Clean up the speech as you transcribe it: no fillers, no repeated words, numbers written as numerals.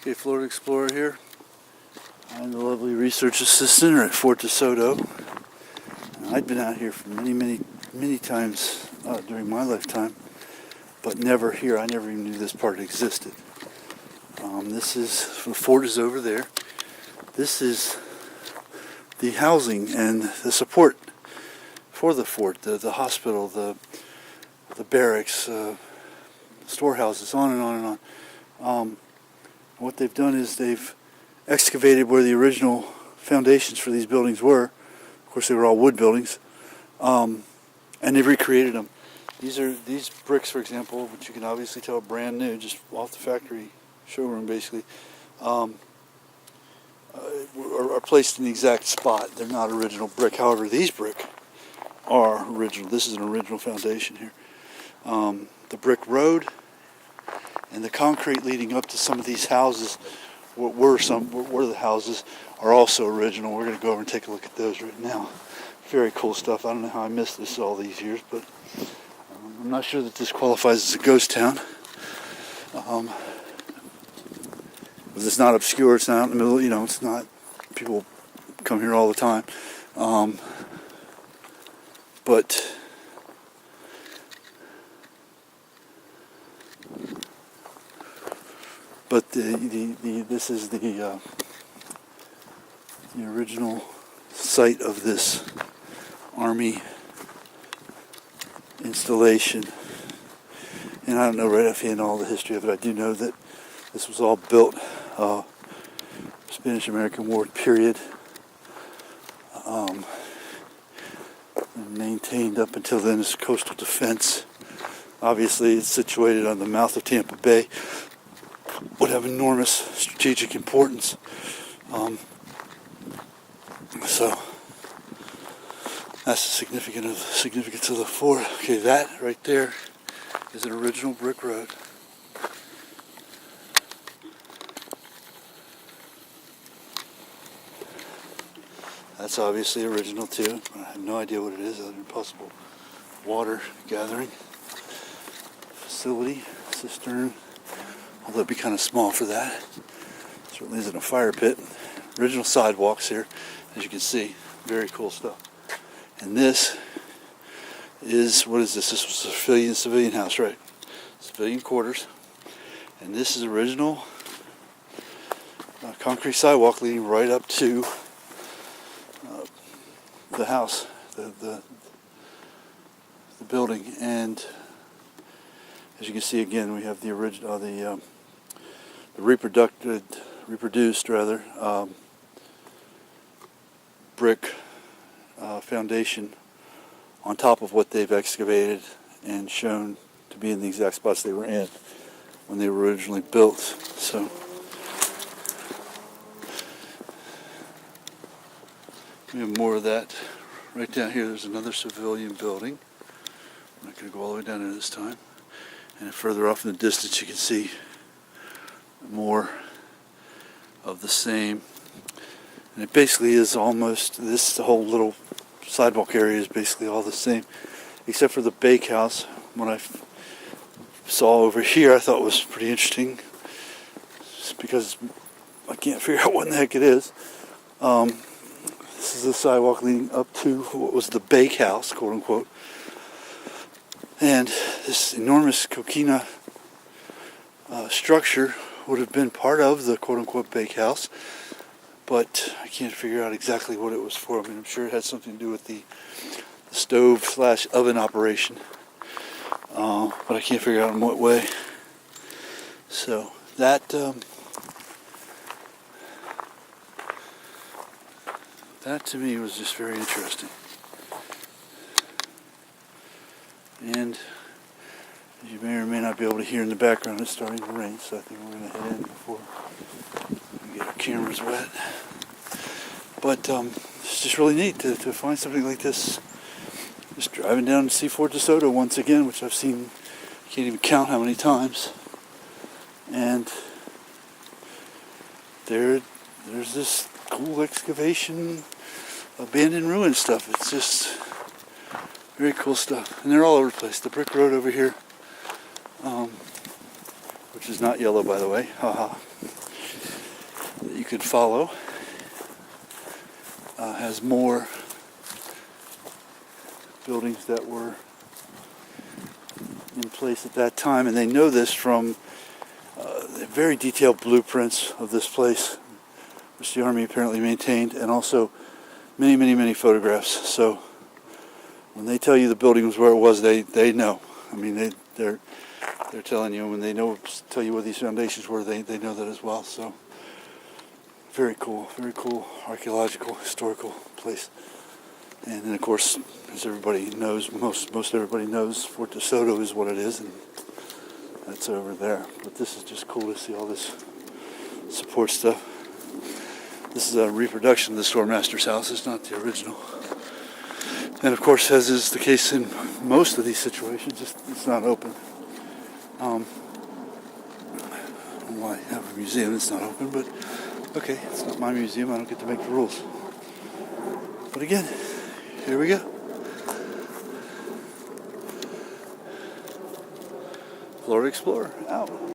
Okay, Florida Explorer here. I'm the lovely research assistant at Fort DeSoto. I'd been out here for many times during my lifetime, but never here. I never even knew this part existed. The fort is over there. This is the housing and the support for the fort, the hospital, the barracks, storehouses, on and on and on. What they've done is they've excavated where the original foundations for these buildings were. Of course, they were all wood buildings, and they've recreated them. These bricks, for example, which you can obviously tell are brand new, just off the factory showroom, basically, are placed in the exact spot. They're not original brick. However, these brick are original. This is an original foundation here. The brick road and the concrete leading up to some of these houses, what were the houses, are also original. We're going to go over and take a look at those right now. Very cool stuff. I don't know how I missed this all these years, but I'm not sure that this qualifies as a ghost town. Because it's not obscure. It's not out in the middle. It's not. People come here all the time. But this is the original site of this Army installation, and I don't know right offhand all the history of it. I do know that this was all built Spanish-American War period, and maintained up until then as coastal defense. Obviously, it's situated on the mouth of Tampa Bay. Would have enormous strategic importance. So that's the significance of the fort. Okay, that right there is an original brick road. That's obviously original too. I have no idea what it is other than possible water gathering facility, cistern. Although it'd be kind of small for that. Certainly isn't a fire pit. Original sidewalks here, as you can see. Very cool stuff. And this is, what is this? This was a civilian house, right? Civilian quarters. And this is original concrete sidewalk leading right up to the house, the building. And as you can see, again, we have the original, the reproduced brick foundation on top of what they've excavated and shown to be in the exact spots they were in when they were originally built. So we have more of that right down here. There's another civilian building. I'm not going to go all the way down there this time. And further off in the distance, you can see more of the same. And it basically is almost, the whole little sidewalk area is basically all the same, except for the bakehouse. What I saw over here I thought was pretty interesting, just because I can't figure out what in the heck it is. This is the sidewalk leading up to what was the bakehouse, quote unquote. And this enormous coquina structure would have been part of the quote-unquote bakehouse, but I can't figure out exactly what it was for. I mean, I'm sure it had something to do with the stove/oven operation, but I can't figure out in what way. So that to me was just very interesting. And as you may or may not be able to hear in the background, it's starting to rain, so I think we're going to head in before we get our cameras wet. But it's just really neat to find something like this. Just driving down to see Fort DeSoto once again, which I've seen, can't even count how many times. And there's this cool excavation, abandoned ruin stuff. It's just very cool stuff, and they're all over the place. The brick road over here, which is not yellow, by the way, haha, could follow. Has more buildings that were in place at that time, and they know this from very detailed blueprints of this place, which the Army apparently maintained, and also many, many, many photographs. So when they tell you the building was where it was, they know. I mean, they're telling you, when they tell you where these foundations were, they know that as well. So very cool archaeological, historical place. And then, of course, as everybody knows, most everybody knows, Fort DeSoto is what it is, and that's over there. But this is just cool to see all this support stuff. This is a reproduction of the Storemaster's house. It's not the original. And of course, as is the case in most of these situations, it's not open. Why have a museum that's not open? But okay, it's not my museum. I don't get to make the rules. But again, here we go. Florida Explorer out.